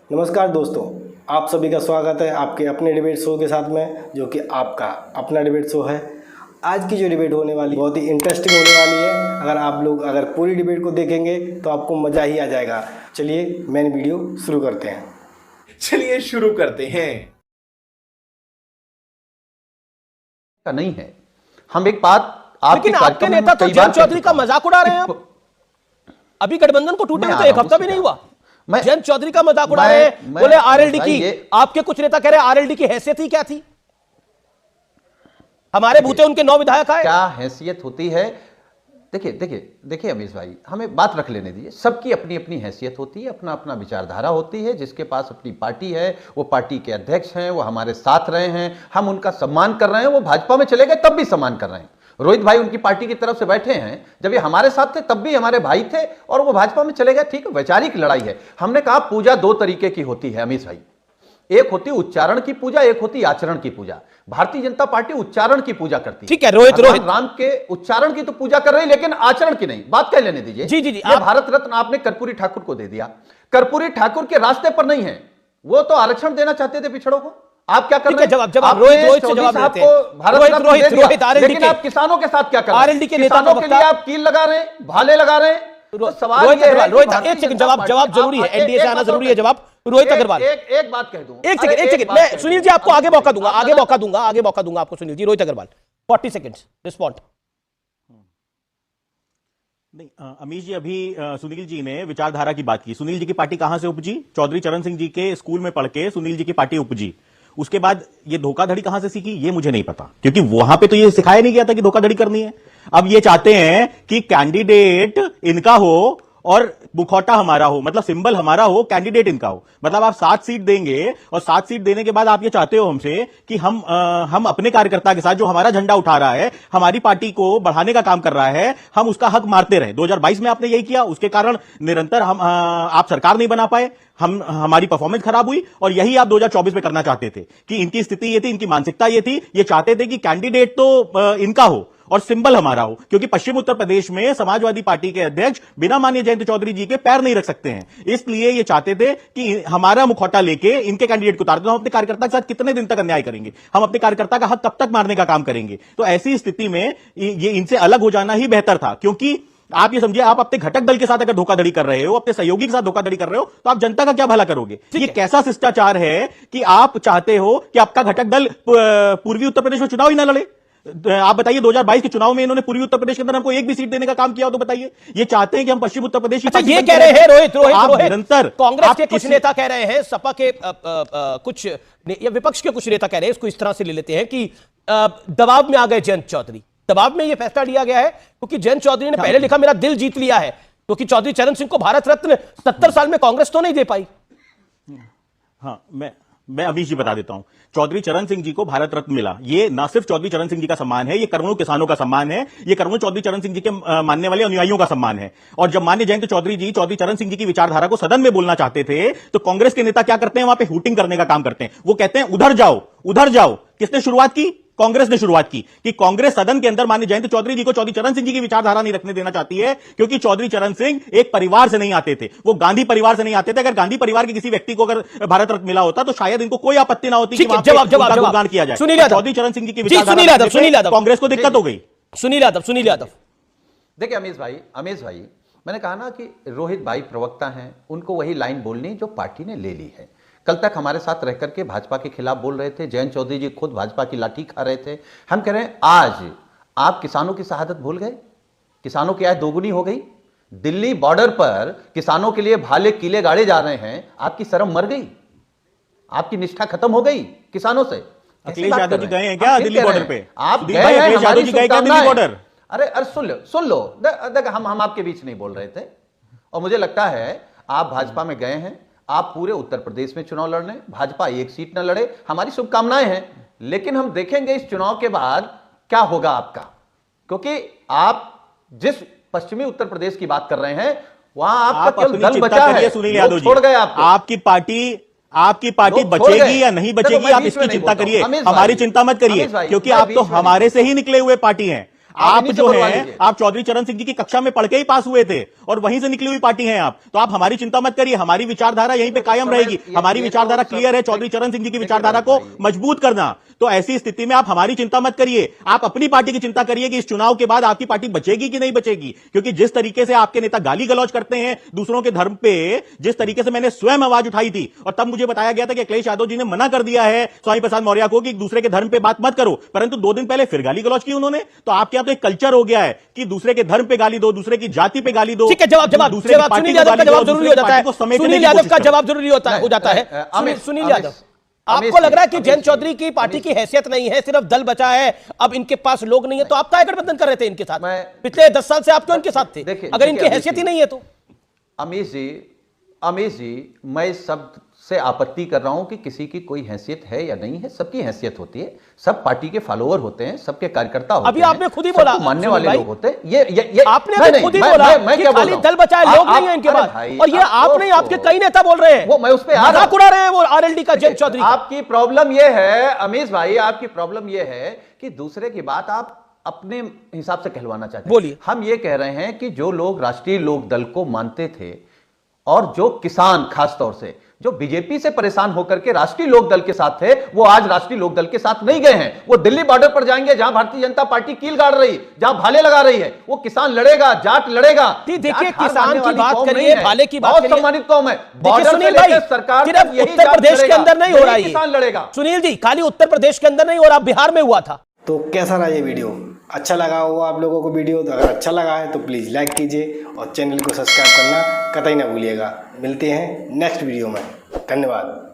नमस्कार दोस्तों, आप सभी का स्वागत है आपके अपने डिबेट शो के साथ में, जो कि आपका अपना डिबेट शो है। आज की जो डिबेट होने वाली बहुत ही इंटरेस्टिंग होने वाली है। अगर पूरी डिबेट को देखेंगे तो आपको मज़ा ही आ जाएगा। चलिए मेन वीडियो शुरू करते हैं। नहीं है। हम एक बात लेकिन आपके नेता तो जयंत चौधरी का मजाक उड़ा रहे हैं। आप अभी गठबंधन को टूटे तो एक हफ्ता भी नहीं हुआ, जयंत चौधरी का मजाक उड़ा रहे हैं। बोले आरएलडी की, आपके कुछ नेता कह रहे हैं आरएलडी की हैसियत ही क्या थी? हमारे बूते उनके 9 विधायक आए, क्या हैसियत होती है? देखिए अमीश भाई, हमें बात रख लेने दीजिए। सबकी अपनी अपनी हैसियत होती है, अपना अपना विचारधारा होती है। जिसके पास अपनी पार्टी है, वो पार्टी के अध्यक्ष हैं, वो हमारे साथ रहे हैं, हम उनका सम्मान कर रहे हैं। वो भाजपा में चले गए तब भी सम्मान कर रहे हैं। रोहित भाई उनकी पार्टी की तरफ से बैठे हैं, जब ये हमारे साथ थे तब भी हमारे भाई थे, और वो भाजपा में चले गए। ठीक है, वैचारिक लड़ाई है। हमने कहा पूजा 2 तरीके की होती है अमीश भाई। एक होती उच्चारण की पूजा, एक होती आचरण की पूजा। भारतीय जनता पार्टी उच्चारण की पूजा करती है। ठीक है, रोहित राम के उच्चारण की तो पूजा कर रही, लेकिन आचरण की नहीं। बात कह लेने दीजिए। जी, ये भारत रत्न आपने कर्पूरी ठाकुर को दे दिया। कर्पूरी ठाकुर के रास्ते पर नहीं है, वो तो आरक्षण देना चाहते थे पिछड़ों को। आप क्या कर रहे हैं? जवाब रोहित से जवाब देते हैं। रोहित लेकिन आप किसानों के साथ क्या कर रहे हैं? आरएलडी के नेता किसानों के लिए आप कील लगा रहे हैं, भाले लगा रहे हैं। तो सवाल रोहित ये है अग्रवाल, रोहित एक सेकंड, जवाब जरूरी है। एनडीए से आना जरूरी है जवाब। रोहित अग्रवाल, एक बात कह दूं। एक सेकंड, मैं सुनील जी आपको आगे मौका दूंगा, आगे मौका दूंगा आपको। Sunil ji, Rohit Agarwal 40 seconds respond. नहीं, अमीश जी, अभी सुनील जी ने विचारधारा की बात की। सुनील जी की पार्टी कहां से उपजी? चौधरी चरण सिंह जी के स्कूल में पढ़ के सुनील जी की पार्टी उपजी। उसके बाद ये धोखाधड़ी कहां से सीखी ये मुझे नहीं पता, क्योंकि वहां पे तो ये सिखाया नहीं गया था कि धोखाधड़ी करनी है। अब ये चाहते हैं कि कैंडिडेट इनका हो और मुखौटा हमारा हो, मतलब सिंबल हमारा हो, कैंडिडेट इनका हो। मतलब आप 7 सीट देंगे, और 7 सीट देने के बाद आप ये चाहते हो हमसे कि हम अपने कार्यकर्ता के साथ, जो हमारा झंडा उठा रहा है, हमारी पार्टी को बढ़ाने का काम कर रहा है, हम उसका हक मारते रहे। 2022 में आपने यही किया, उसके कारण निरंतर आप सरकार नहीं बना पाए, हमारी परफॉर्मेंस खराब हुई। और यही आप 2024 में करना चाहते थे कि इनकी स्थिति ये थी, इनकी मानसिकता ये थी, ये चाहते थे कि कैंडिडेट तो इनका हो और सिंबल हमारा हो, क्योंकि पश्चिम उत्तर प्रदेश में समाजवादी पार्टी के अध्यक्ष बिना माननीय जयंत चौधरी जी के पैर नहीं रख सकते हैं। इसलिए ये चाहते थे कि हमारा मुखौटा लेके इनके कैंडिडेट को उतार दो। हम अपने कार्यकर्ता के साथ कितने दिन तक अन्याय करेंगे? हम अपने कार्यकर्ता का हक कब तक मारने का काम करेंगे? तो ऐसी स्थिति में ये इनसे अलग हो जाना ही बेहतर था। क्योंकि आप ये समझिए, आप अपने घटक दल के साथ अगर धोखाधड़ी कर रहे हो, अपने सहयोगी के साथ धोखाधड़ी कर रहे हो, तो आप जनता का क्या भला करोगे? ये कैसा शिष्टाचार है कि आप चाहते हो कि आपका घटक दल पूर्वी उत्तर प्रदेश में चुनाव ही ना लड़े? आप बताइए, 2022 के चुनाव में इन्होंने पूर्वी उत्तर प्रदेश के अंदर हमको एक भी सीट देने का काम किया हो तो बताइए। ये चाहते हैं कि हम पश्चिम उत्तर प्रदेश अच्छा, ये कह रहे हैं रोहित निरंतर कांग्रेस के कुछ नेता कह रहे हैं, सपा के कुछ या विपक्ष के कुछ नेता कह रहे हैं, इसको इस तरह से ले लेते हैं कि दबाव में आ गए जयंत चौधरी। दबाव में यह फैसला लिया गया है क्योंकि जयंत चौधरी ने पहले लिखा मेरा दिल जीत लिया है, क्योंकि चौधरी चरण सिंह को भारत रत्न 70 साल में कांग्रेस तो नहीं दे पाई। हाँ, मैं अमीश जी बता देता हूं। चौधरी चरण सिंह जी को भारत रत्न मिला, ये ना सिर्फ चौधरी चरण सिंह जी का सम्मान है, ये करोड़ों किसानों का सम्मान है, ये करोड़ों चौधरी चरण सिंह जी के मानने वाले अनुयायियों का सम्मान है। और जब माननीय जयंत चौधरी जी चौधरी चरण सिंह जी की विचारधारा को सदन में बोलना चाहते थे, तो कांग्रेस के नेता क्या करते हैं? वहां पे हूटिंग करने का काम करते हैं। वो कहते हैं उधर जाओ, उधर जाओ। किसने शुरुआत की? कांग्रेस ने शुरुआत की कि कांग्रेस सदन के अंदर माननीय जयंत चौधरी जी को चौधरी चरण सिंह जी की विचारधारा नहीं रखने देना चाहती है, क्योंकि चौधरी चरण सिंह एक परिवार से नहीं आते थे, वो गांधी परिवार से नहीं आते थे। अगर गांधी परिवार के किसी व्यक्ति को अगर भारत रत्न मिला होता तो शायद इनको कोई आपत्ति ना होती कि वहां पे गुणगान किया जाए। चौधरी चरण सिंह जी की विचारधारा कांग्रेस को दिक्कत हो गई। सुनील यादव देखिए अमीश भाई, मैंने कहा ना कि रोहित भाई प्रवक्ता हैं, उनको वही लाइन बोलनी जो पार्टी ने ले ली है। कल तक हमारे साथ रहकर के भाजपा के खिलाफ बोल रहे थे, जयंत चौधरी जी खुद भाजपा की लाठी खा रहे थे। हम कह रहे हैं आज आप किसानों की शहादत भूल गए, किसानों की आय दोगुनी हो गई। दिल्ली बॉर्डर पर किसानों के लिए भाले कीले गाड़े जा रहे हैं, आपकी शर्म मर गई, आपकी निष्ठा खत्म हो गई किसानों से। अखिलेश यादव जी गए हैं क्या दिल्ली बॉर्डर पे? आप गए हैं, अखिलेश यादव जी गए क्या दिल्ली बॉर्डर? अरे सुन लो, हम आपके बीच नहीं बोल रहे थे, और मुझे लगता है आप भाजपा में गए हैं, आप पूरे उत्तर प्रदेश में चुनाव लड़ने, भाजपा एक सीट न लड़े, हमारी शुभकामनाएं हैं। लेकिन हम देखेंगे इस चुनाव के बाद क्या होगा आपका, क्योंकि आप जिस पश्चिमी उत्तर प्रदेश की बात कर रहे हैं वहां आपका केवल दल बचा है, सुनील यादव जी छोड़ गए आपको। आपकी पार्टी बचेगी या नहीं बचेगी, आप इसकी चिंता करिए, हमारी चिंता मत करिए, क्योंकि आप तो हमारे से ही निकले हुए पार्टी हैं। आप इन्हीं से जो बुलवा है लीजिए। आप चौधरी चरण सिंह जी की कक्षा में पढ़ के ही पास हुए थे और वहीं से निकली हुई पार्टी हैं आप, तो आप हमारी चिंता मत करिए, हमारी विचारधारा यहीं पे कायम रहेगी। हमारी विचारधारा क्लियर है, चौधरी चरण सिंह जी की विचारधारा को मजबूत करना। तो ऐसी स्थिति में आप हमारी चिंता मत करिए, आप अपनी पार्टी की चिंता करिए कि इस चुनाव के बाद आपकी पार्टी बचेगी कि नहीं बचेगी। क्योंकि जिस तरीके से आपके नेता गाली गलौज करते हैं दूसरों के धर्म पे, जिस तरीके से मैंने स्वयं आवाज उठाई थी और तब मुझे बताया गया था कि अखिलेश यादव जी ने मना कर दिया है स्वामी प्रसाद मौर्य को कि दूसरे के धर्म पे बात मत करो, परंतु 2 दिन पहले फिर गाली गलौज की उन्होंने। तो आपके यहां तो एक कल्चर हो गया है कि दूसरे के धर्म पे गाली दो, दूसरे की जाति पे गाली दो। ठीक है, जवाब दूसरे की पार्टी सुनील को यादव का गाली दो, जवाब जरूरी हो दूसरे जाता है। की पार्टी को समेटने सुनील की यादव कोशिश का करो। जवाब जरूरी हो जाता है। सुनील यादव, आपको लग रहा है कि जयंत चौधरी की पार्टी की हैसियत नहीं है, सिर्फ दल बचा है, अब इनके पास लोग नहीं है, तो आप क्या गठबंधन कर रहे थे इनके साथ? पिछले 10 साल से आप क्यों इनके साथ थे अगर इनकी हैसियत ही नहीं है तो? अमीश जी, मैं इस शब्द से आपत्ति कर रहा हूं कि किसी की कोई हैसियत है या नहीं है। सबकी हैसियत होती है, सब पार्टी के फॉलोअर होते हैं, सबके कार्यकर्ता होते हैं। अभी आपने खुद ही बोला, सबको मानने सुनील वाले भाई, लोग होते हैं। ये आपने नहीं, तो खुद ही मैं- बोला मैं कि क्या बोल खाली रहा हूं? दल बचा है, लोग नहीं है इनके अरे पास। भाई, और ये आप नहीं, आपके कई नेता बोल रहे हैं, वो मैं उस पे आ रहा मजाक हूं। उड़ा रहे हैं वो आरएलडी का जयंत चौधरी का। आपकी प्रॉब्लम यह है अमीश भाई, आपकी प्रॉब्लम यह है कि दूसरे की बात आप अपने हिसाब से कहलवाना चाहते हैं। बोलिए। हम ये कह रहे हैं कि जो लोग राष्ट्रीय लोक दल को मानते थे और जो किसान खासतौर से जो बीजेपी से परेशान होकर के राष्ट्रीय लोक दल के साथ थे, वो आज राष्ट्रीय लोक दल के साथ नहीं गए हैं। वो दिल्ली बॉर्डर पर जाएंगे जहां भारतीय जनता पार्टी कील गाड़ रही, जहां भाले लगा रही है। वो किसान लड़ेगा, जाट लड़ेगा। देखिए, जाट हार किसान मानने की वाली बात कौम करिए, नहीं है। भाले की बात बहुत करिए। सम्मानित कौम है। देखिए बॉर्डर सुनील से भाई, लेकर सरकार सिर्फ तक यही उत्तर जाट प्रदेश के लड़ेगा, अंदर नहीं हो रहा यही है, किसान लड़ेगा। सुनील जी, खाली उत्तर प्रदेश के अंदर नहीं हो रहा, बिहार में हुआ था। तो कैसा रहा ये वीडियो? अच्छा लगा हो आप लोगों को वीडियो? तो अगर अच्छा लगा है तो प्लीज़ लाइक कीजिए और चैनल को सब्सक्राइब करना कतई ना भूलिएगा। मिलते हैं नेक्स्ट वीडियो में। धन्यवाद।